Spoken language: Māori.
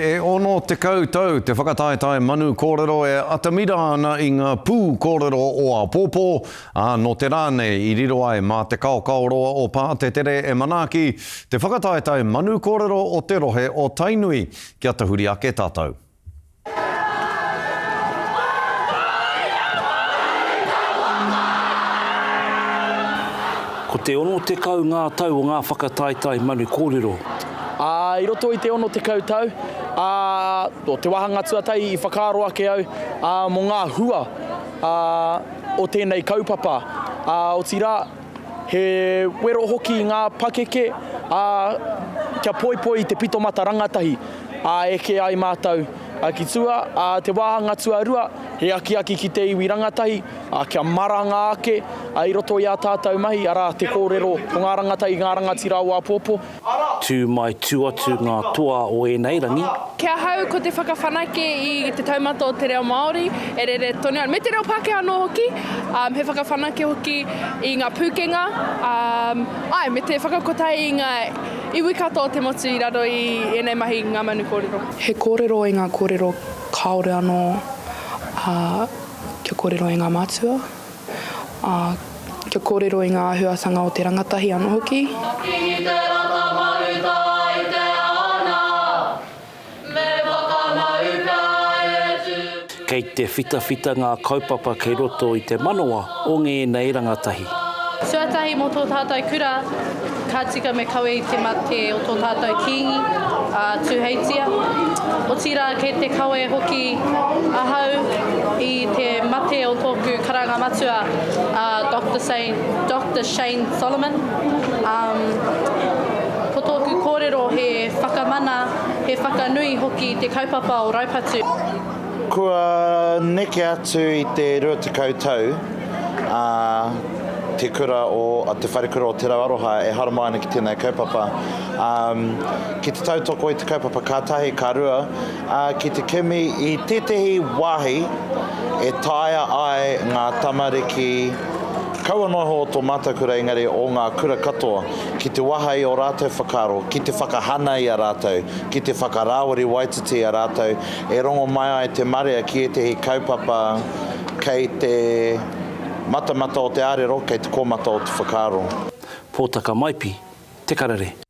E ono te koutou, te whakataetai manu kōrero e atamira ana i ngā pū kōrero o a pōpō, no te rāne i riro ai mā te kaoroa o Pātetere e manaaki, te whakataetai manu kōrero o te rohe o Tainui, kia te huri ake tātou. Ko te ono te kau ngā tau o ngā whakataetai manu kōrero. I roto i te ono te koutou, te wahanga tuatai i whakaaro ake au mo ngā hua o tēnei kaupapa. O tira, he wero hoki i ngā pakeke kia poipoi te pito mata rangatahi e ke ai mātou. Ki tua, te wāhanga tuarua, he aki ki te iwi rangatahi, kia maranga ake, i roto i a tātou mahi, ara te kōrero o ngā rangatahi, ngā rangatira o a pōpō. Tū mai tū atu ngā toa o enei rangi. Kia hau ko te whakawhanake i te taumata o te reo Māori, e re tonu ana. Me te reo Pākehā anō hoki, he whakawhanake hoki i ngā pūkenga, me te whakakotai i ngā iwi katoa o te motu i raro i enei mahi ngā manu kōrero. He kōrero i ngā kōrero kaore anō, kia kōrero i ngā mātua, kia kōrero i ngā huasanga o te rangatahi anō hoki. Kei te whitawhita ngā kaupapa kei roto i te manawa o ngēnei rangatahi. Suatahi mō tō tātou kura, ka tika me kawe i te mate o tō tātou kingi, tūheitia. O tira kei te kawe hoki ahau i te mate o tōku karanga matua, Dr. Shane Solomon. Ko tōku kōrero he whakamana, he whakanui hoki te kaupapa o Raupatu. Kua neke atu i te rua te koutou, te kura o te wharekura o te Rauaroha e haramaina ki tēnei kaupapa. Ki te tautoko i te kaupapa kātahi ka rua, ki te kimi i tētehi wāhi e taia ai ngā tamariki kaua noho o tō mātakura engari o ngā kura katoa, ki te waha i o rātou whakaro, ki te whakahana i a rātou, ki te whakarawari waititi a rātou, e rongo mai ai te marea ki e te hi kaupapa kei te mata o te arero, kei te kōmata o te whakaro. Pōtaka maipi, te karere.